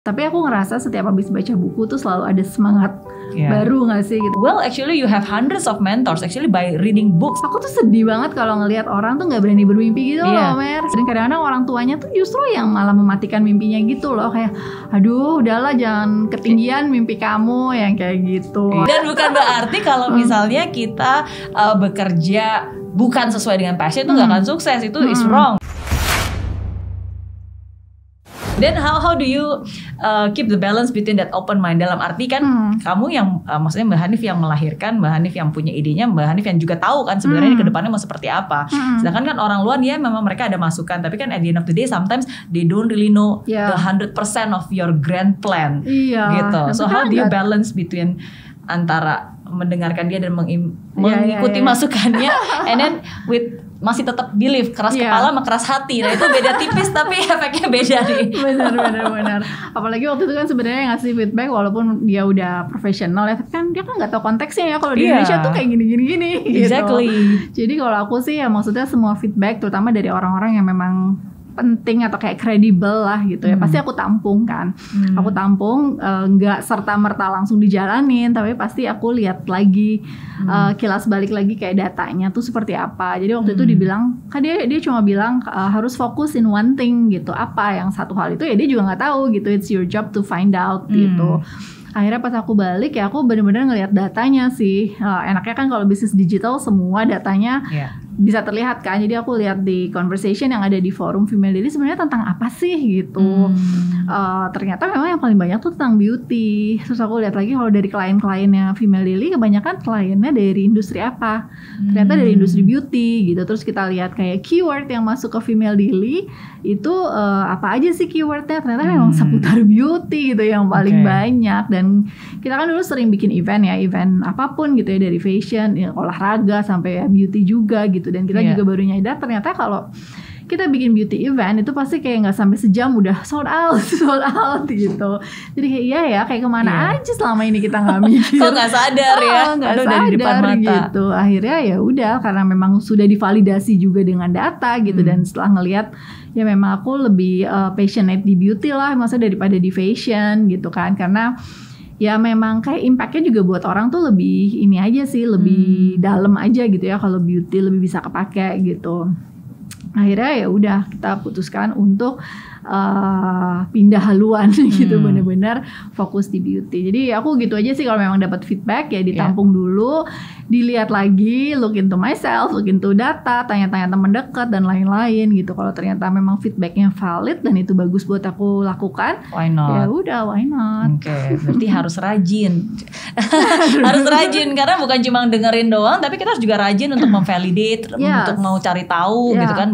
Tapi aku ngerasa setiap habis baca buku tuh selalu ada semangat baru gak sih gitu. Well, actually you have hundreds of mentors actually by reading books. Aku tuh sedih banget kalau ngelihat orang tuh gak berani bermimpi gitu loh, Mer. Dan kadang-kadang orang tuanya tuh justru yang malah mematikan mimpinya gitu loh. Kayak, aduh udahlah jangan ketinggian mimpi kamu, yang kayak gitu. Dan bukan berarti kalau misalnya kita bekerja bukan sesuai dengan passion itu gak akan sukses, itu is wrong. Then how do you keep the balance between that open mind? Dalam arti kan kamu yang maksudnya Mbak Hanif yang melahirkan, Mbak Hanif yang punya idenya, Mbak Hanif yang juga tahu kan sebenarnya ke depannya mau seperti apa. Sedangkan kan orang luar ya memang mereka ada masukan, tapi kan at the end of the day sometimes they don't really know the 100% of your grand plan. Gitu. So how do you balance between antara mendengarkan dia dan mengikuti masukannya and then with masih tetap believe, keras kepala sama keras hati. Nah itu beda tipis tapi efeknya beda nih. Benar. Apalagi waktu itu kan sebenarnya ngasih feedback walaupun dia udah profesional ya, tapi kan dia kan nggak tahu konteksnya ya kalau di Indonesia tuh kayak gini. Exactly. Gitu. Jadi kalau aku sih ya maksudnya semua feedback terutama dari orang-orang yang memang penting atau kayak kredibel lah gitu ya, pasti aku tampung kan. Aku tampung, nggak serta-merta langsung dijalanin, tapi pasti aku lihat lagi, kilas balik lagi kayak datanya tuh seperti apa. Jadi waktu itu dibilang, kan dia cuma bilang harus fokus in one thing gitu. Apa yang satu hal itu ya dia juga nggak tahu gitu. It's your job to find out gitu. Akhirnya pas aku balik ya aku benar-benar ngelihat datanya sih. Enaknya kan kalau bisnis digital semua datanya bisa terlihat kan. Jadi aku lihat di conversation yang ada di forum Female Daily sebenarnya tentang apa sih gitu. Ternyata memang yang paling banyak tuh tentang beauty. Terus aku lihat lagi kalau dari klien-kliennya Female Daily kebanyakan kliennya dari industri apa. Ternyata dari industri beauty gitu. Terus kita lihat kayak keyword yang masuk ke Female Daily itu apa aja sih keywordnya. Ternyata memang seputar beauty gitu yang paling banyak. Dan kita kan dulu sering bikin event apapun gitu ya, dari fashion, olahraga sampai ya beauty juga gitu. Dan kita juga baru nyadar ternyata kalau kita bikin beauty event itu pasti kayak nggak sampai sejam udah sold out gitu. Jadi kayak kayak kemana aja selama ini kita nggak mikir. Kok nggak sadar ya? Nggak sadar di depan mata. Gitu. Akhirnya ya udah karena memang sudah divalidasi juga dengan data gitu. Dan setelah ngelihat ya memang aku lebih passionate di beauty lah, maksudnya daripada di fashion gitu kan. Karena ya memang kayak impactnya juga buat orang tuh lebih ini aja sih, lebih dalam aja gitu ya. Kalau beauty lebih bisa kepake gitu. Akhirnya ya udah kita putuskan untuk pindah haluan gitu, bener-bener fokus di beauty. Jadi aku gitu aja sih, kalau memang dapat feedback ya ditampung dulu, dilihat lagi, look into myself, look into data, tanya-tanya teman dekat dan lain-lain gitu. Kalau ternyata memang feedbacknya valid dan itu bagus buat aku lakukan, why not? Ya udah, why not? Oke, berarti harus rajin. Harus rajin karena bukan cuma dengerin doang, tapi kita harus juga rajin untuk memvalidate, untuk mau cari tahu gitu kan,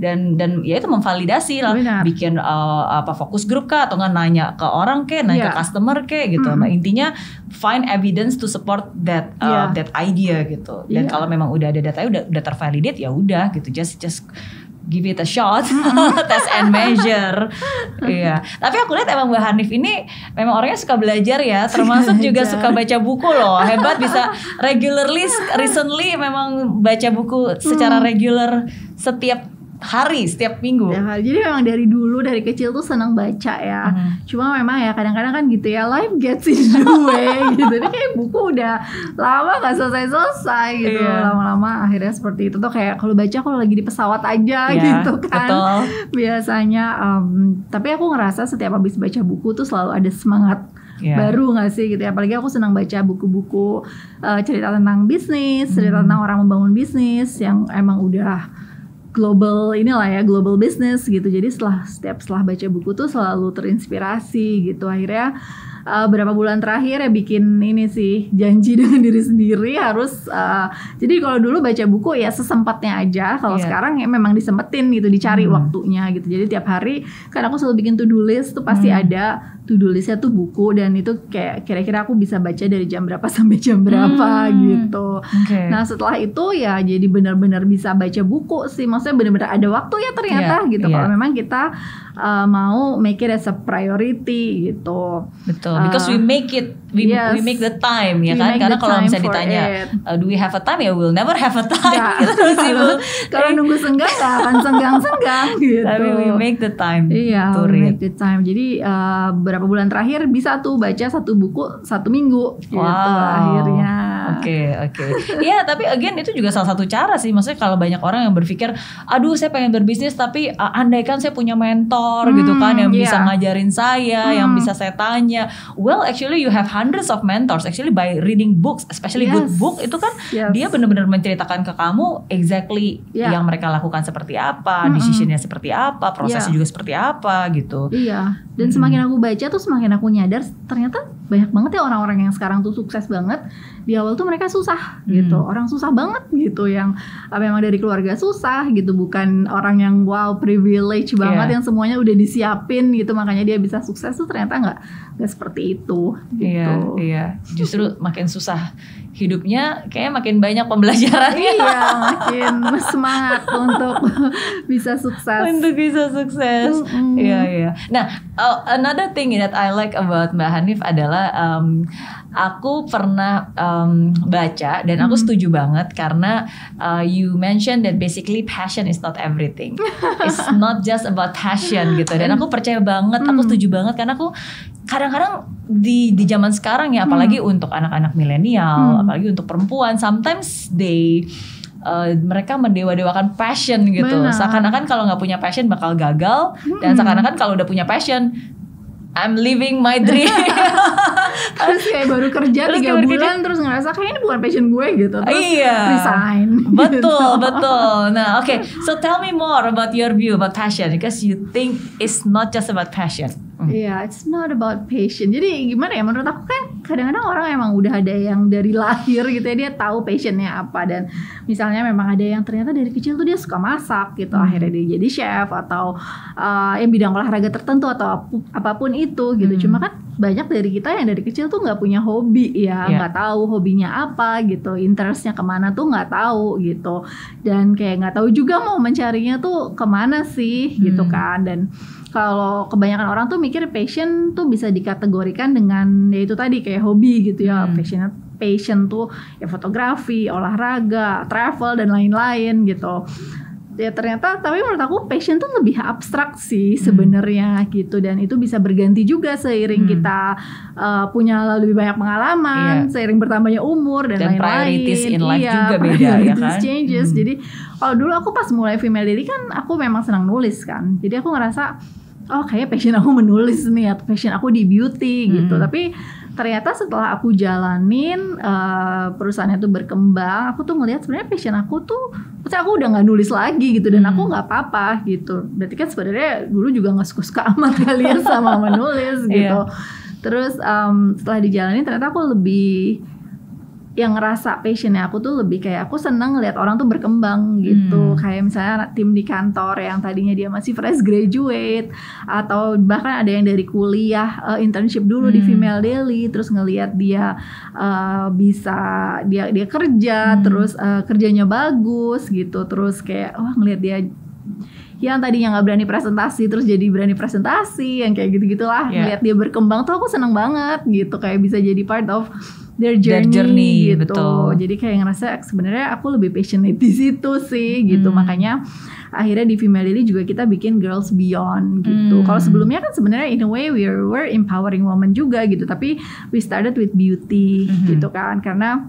dan ya itu memvalidasi lah. Bikin fokus grup kah, atau nggak nanya ke orang ke customer ke gitu. Nah intinya find evidence to support that idea gitu. Dan kalau memang udah ada datanya udah tervalidate ya udah gitu, just give it a shot, test and measure. Tapi aku lihat emang Mbak Hanif ini memang orangnya suka belajar ya, termasuk juga suka baca buku loh. Hebat bisa recently memang baca buku secara regular setiap hari, setiap minggu. Jadi memang dari kecil tuh senang baca ya. Cuma memang ya kadang-kadang kan gitu ya, life gets in the way gitu. Jadi kayak buku udah lama gak selesai-selesai gitu. Lama-lama akhirnya seperti itu tuh, kayak kalau baca kalau lagi di pesawat aja gitu kan. Betul. Biasanya tapi aku ngerasa setiap habis baca buku tuh selalu ada semangat baru gak sih gitu ya. Apalagi aku senang baca buku-buku cerita tentang bisnis, cerita tentang orang membangun bisnis yang emang udah global global business gitu. Jadi setelah baca buku tuh selalu terinspirasi gitu. Akhirnya berapa bulan terakhir ya bikin ini sih, janji dengan diri sendiri harus jadi kalau dulu baca buku ya sesempatnya aja. Kalau sekarang ya memang disempetin gitu, dicari waktunya gitu. Jadi tiap hari kan aku selalu bikin to-do list tuh, pasti ada to-do listnya tuh buku, dan itu kayak kira-kira aku bisa baca dari jam berapa sampai jam berapa gitu. Nah setelah itu ya jadi benar-benar bisa baca buku sih, maksudnya benar-benar ada waktu ya ternyata gitu. Kalau memang kita mau make it as a priority gitu. Betul, because we make it we make the time ya kan, karena kalau misalnya ditanya do we have a time, ya we'll never have a time gitu. Kalau nunggu senggang gak akan senggang gitu. Tapi we make the time to read. Make the time. Jadi beberapa bulan terakhir bisa tuh baca 1 buku 1 minggu gitu akhirnya. Oke. Iya, tapi again itu juga salah satu cara sih. Maksudnya kalau banyak orang yang berpikir, aduh saya pengen berbisnis tapi andaikan saya punya mentor gitu kan yang bisa ngajarin saya, yang bisa saya tanya. Well, actually you have hundreds of mentors. Actually by reading books, especially good book itu kan dia benar-benar menceritakan ke kamu exactly yang mereka lakukan seperti apa, decisionnya seperti apa, prosesnya juga seperti apa gitu. Iya. Dan semakin aku baca tuh semakin aku nyadar ternyata banyak banget ya orang-orang yang sekarang tuh sukses banget. Di awal tuh mereka susah gitu, orang susah banget gitu, yang memang dari keluarga susah gitu, bukan orang yang wow privilege banget yang semuanya udah disiapin gitu makanya dia bisa sukses tuh ternyata nggak seperti itu gitu. Iya, justru makin susah hidupnya kayaknya makin banyak pembelajarannya. Iya, makin semangat untuk bisa sukses. Iya. Nah, another thing that I like about Mbak Hanif adalah aku pernah baca dan aku setuju banget karena you mentioned that basically passion is not everything. It's not just about passion gitu. Dan aku percaya banget, aku setuju banget karena aku kadang-kadang di zaman sekarang ya, apalagi untuk anak-anak milenial, apalagi untuk perempuan, sometimes mereka mendewa-dewakan passion gitu. Seakan-akan kalau nggak punya passion bakal gagal, dan seakan-akan kalau udah punya passion, I'm living my dream. Terus kayak baru kerja 3 bulan terus ngerasa kayaknya ini bukan passion gue gitu, terus resign. Betul. Nah, okay. So tell me more about your view about passion, because you think it's not just about passion. Iya, it's not about passion. Jadi gimana ya, menurut aku kan kadang-kadang orang emang udah ada yang dari lahir gitu ya, dia tahu passionnya apa. Dan misalnya memang ada yang ternyata dari kecil tuh dia suka masak gitu, akhirnya dia jadi chef atau bidang olahraga tertentu atau apapun itu gitu. Cuma kan banyak dari kita yang dari kecil tuh nggak punya hobi ya, nggak tahu hobinya apa gitu, interestnya kemana tuh nggak tahu gitu, dan kayak nggak tahu juga mau mencarinya tuh kemana sih gitu kan. Dan kalau kebanyakan orang tuh mikir passion tuh bisa dikategorikan dengan ya itu tadi kayak hobi gitu ya. Passion tuh ya fotografi, olahraga, travel dan lain-lain gitu. Ya ternyata, tapi menurut aku passion tuh lebih abstrak sih sebenarnya gitu, dan itu bisa berganti juga seiring kita punya lebih banyak pengalaman, seiring bertambahnya umur dan lain-lain. Priorities in life juga beda ya kan. Changes. Jadi kalau dulu aku pas mulai Female Daily kan aku memang senang nulis kan, jadi aku ngerasa kayak passion aku menulis nih, atau passion aku di beauty gitu. Tapi ternyata setelah aku jalanin perusahaannya tuh berkembang, aku tuh ngelihat sebenarnya passion aku tuh, maksudnya aku udah nggak nulis lagi gitu, dan aku nggak apa-apa gitu. Berarti kan sebenarnya dulu juga nggak suka amat kalian sama menulis gitu. Terus setelah dijalanin ternyata aku lebih yang ngerasa passionnya aku tuh lebih kayak aku seneng ngeliat orang tuh berkembang gitu. Kayak misalnya tim di kantor yang tadinya dia masih fresh graduate, atau bahkan ada yang dari kuliah internship dulu di Female Daily, terus ngeliat dia bisa dia kerja, terus kerjanya bagus gitu, terus kayak ngeliat dia yang tadinya nggak berani presentasi terus jadi berani presentasi, yang kayak gitu-gitulah. Ngeliat dia berkembang tuh aku seneng banget gitu, kayak bisa jadi part of their journey gitu. Betul. Jadi kayak ngerasa sebenarnya aku lebih passionate di situ sih gitu. Makanya akhirnya di Female Daily juga kita bikin Girls Beyond gitu. Kalau sebelumnya kan sebenarnya in a way we're empowering women juga gitu, tapi we started with beauty gitu kan, karena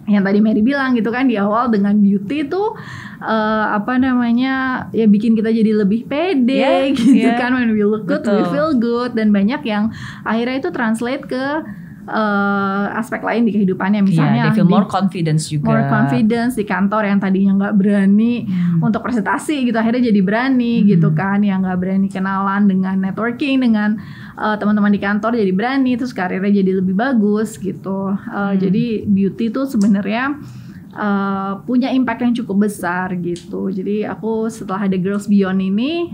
yang tadi Mary bilang gitu kan di awal, dengan beauty tuh ya bikin kita jadi lebih pede gitu kan, when we look good we feel good, dan banyak yang akhirnya itu translate ke aspek lain di kehidupannya, misalnya they feel more confidence juga. More confidence di kantor, yang tadinya nggak berani untuk presentasi gitu akhirnya jadi berani gitu kan, yang nggak berani kenalan dengan networking dengan teman-teman di kantor jadi berani, terus karirnya jadi lebih bagus gitu. Jadi beauty tuh sebenarnya punya impact yang cukup besar gitu. Jadi aku setelah ada Girls Beyond ini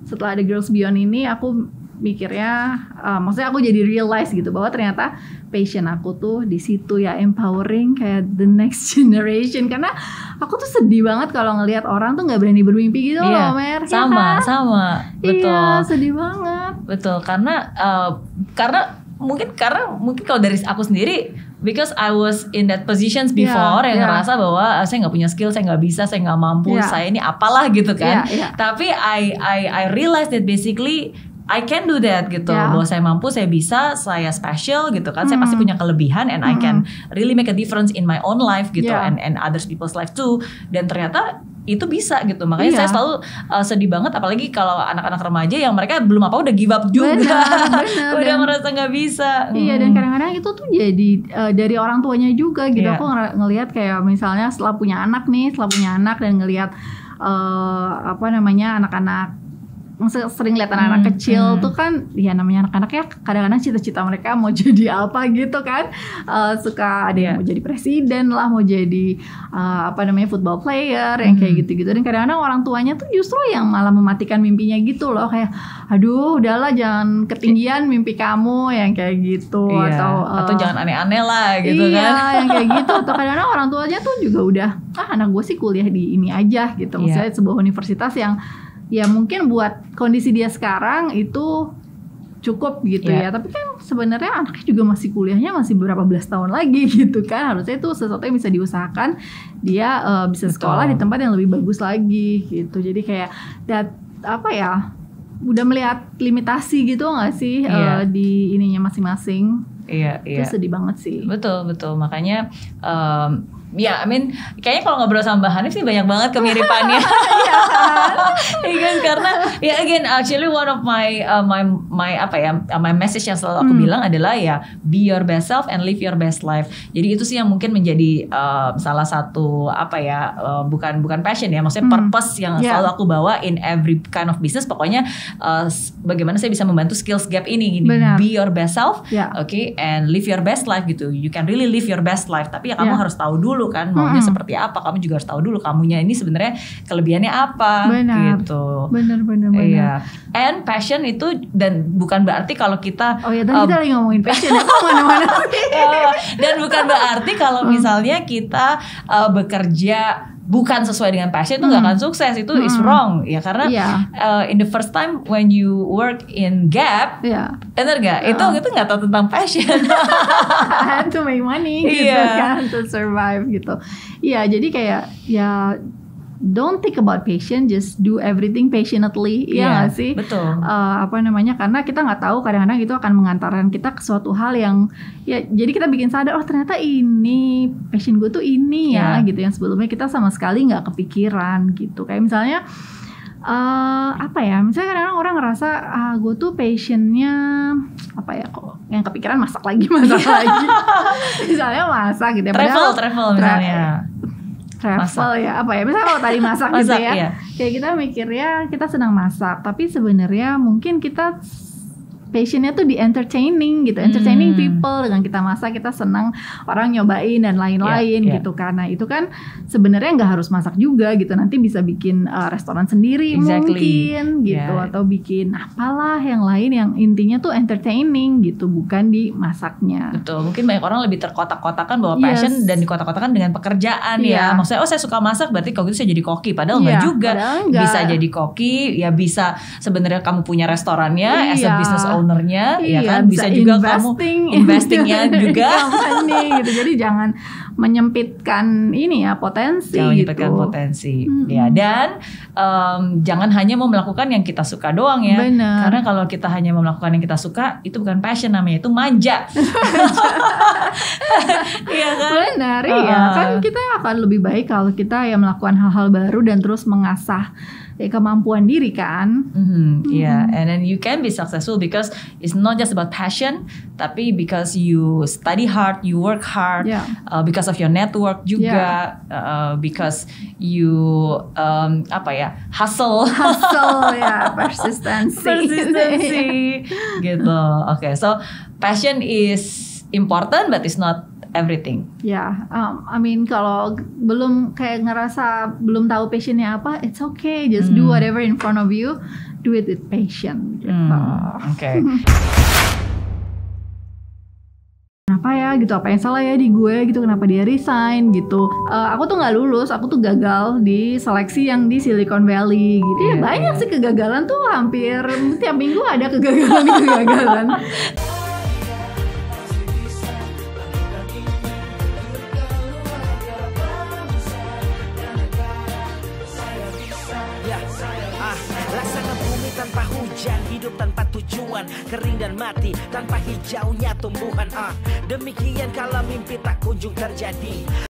setelah ada Girls Beyond ini aku mikirnya, maksudnya aku jadi realize gitu bahwa ternyata passion aku tuh di situ ya, empowering kayak the next generation. Karena aku tuh sedih banget kalau ngelihat orang tuh nggak berani bermimpi gitu loh, Mer. Sama, ya kan? sama, betul. Iya, sedih banget. Betul, karena mungkin kalau dari aku sendiri, because I was in that positions before, yang ngerasa bahwa saya nggak punya skill, saya nggak bisa, saya nggak mampu, saya ini apalah gitu kan. Tapi I realized that basically I can do that gitu, bahwa saya mampu, saya bisa, saya special gitu kan, saya pasti punya kelebihan, and I can really make a difference in my own life gitu, and other people's life too. Dan ternyata itu bisa gitu, makanya saya selalu sedih banget, apalagi kalau anak-anak remaja yang mereka belum apa udah give up juga, bener, udah merasa nggak bisa. Iya, dan kadang-kadang itu tuh jadi dari orang tuanya juga gitu. Aku ngelihat kayak misalnya setelah punya anak dan ngelihat anak-anak, sering lihat anak-anak kecil tuh kan, ya namanya anak-anak ya, kadang-kadang cita-cita mereka mau jadi apa gitu kan, suka ada yang mau jadi presiden lah, mau jadi football player yang kayak gitu-gitu. Dan kadang-kadang orang tuanya tuh justru yang malah mematikan mimpinya gitu loh, kayak aduh udahlah jangan ketinggian mimpi kamu yang kayak gitu, atau jangan aneh-aneh lah gitu kan. Iya, yang kayak gitu. Atau kadang-kadang orang tuanya tuh juga udah anak gue sih kuliah di ini aja gitu, maksudnya sebuah universitas yang ya mungkin buat kondisi dia sekarang itu cukup gitu ya. Tapi kan sebenarnya anaknya juga masih kuliahnya masih beberapa belas tahun lagi gitu kan. Harusnya itu sesuatu yang bisa diusahakan, dia bisa sekolah di tempat yang lebih bagus lagi gitu. Jadi kayak udah melihat limitasi gitu gak sih di ininya masing-masing. Itu sedih banget sih. Betul. Makanya kayaknya kalau ngobrol sama Mbak Hanif sih banyak banget kemiripannya. Kan karena again actually one of my message yang selalu aku bilang adalah be your best self and live your best life. Jadi itu sih yang mungkin menjadi salah satu bukan passion ya, maksudnya purpose yang selalu aku bawa in every kind of business. Pokoknya bagaimana saya bisa membantu skills gap ini gini. Be your best self, okay, and live your best life gitu. You can really live your best life, tapi kamu harus tahu dulu kan maunya seperti apa. Kamu juga harus tahu dulu kamunya ini sebenarnya kelebihannya apa. Gitu. Benar. Iya. And passion itu, dan bukan berarti kalau kita tadi kita lagi ngomongin passion ya, kemana-mana. Dan bukan berarti kalau misalnya kita bekerja bukan sesuai dengan passion itu nggak akan sukses, itu is wrong ya, karena in the first time when you work in Gap, bener gak? Itu nggak tahu tentang passion. I had to make money gitu kan, to survive gitu. Iya, jadi kayak don't think about passion, just do everything passionately, nggak sih? Betul. Karena kita nggak tahu, kadang-kadang itu akan mengantarkan kita ke suatu hal yang jadi kita bikin sadar, ternyata ini passion gue tuh ini gitu, yang sebelumnya kita sama sekali nggak kepikiran gitu. Kayak misalnya misalnya kadang-kadang orang ngerasa gue tuh passionnya kok yang kepikiran masak lagi misalnya masak gitu ya, travel misalnya. Travel misalnya kalau tadi masak gitu ya, kayak kita mikirnya kita senang masak, tapi sebenarnya mungkin kita passionnya tuh di entertaining gitu, entertaining people. Dengan kita masak kita senang orang nyobain dan lain-lain gitu. Karena itu kan sebenarnya nggak harus masak juga gitu, nanti bisa bikin restoran sendiri mungkin gitu, atau bikin apalah yang lain yang intinya tuh entertaining gitu, bukan di masaknya. Betul, mungkin banyak orang lebih terkotak-kotakan bahwa passion dan dikotak-kotakan dengan pekerjaan ya. Maksudnya saya suka masak berarti kalau gitu saya jadi koki, padahal nggak juga. Bisa jadi koki ya, bisa sebenarnya kamu punya restorannya as a business ownernya, ya kan, bisa juga kamu investingnya juga. Gitu. Jadi jangan menyempitkan ini potensi. Jangan menyempitkan potensi. Ya, dan jangan hanya mau melakukan yang kita suka doang ya. Bener. Karena kalau kita hanya mau melakukan yang kita suka, itu bukan passion namanya, itu manja. Iya kan? Benar, kan kita akan lebih baik kalau kita melakukan hal-hal baru dan terus mengasah kemampuan diri kan. And then you can be successful because it's not just about passion, tapi because you study hard, you work hard, because of your network juga, because you hustle persistency gitu. Okay, so passion is important but it's not everything. Kalau belum kayak ngerasa belum tahu passionnya apa, it's okay, just do whatever in front of you. do it with passion gitu. Oke. Kenapa ya gitu, apa yang salah ya di gue gitu, kenapa dia resign gitu. Aku tuh nggak lulus, aku tuh gagal di seleksi yang di Silicon Valley gitu. Ya banyak sih kegagalan tuh, hampir tiap minggu ada kegagalan. Laksana bumi tanpa hujan, hidup tanpa tujuan, kering dan mati tanpa hijaunya tumbuhan. Demikian kalau mimpi tak kunjung terjadi.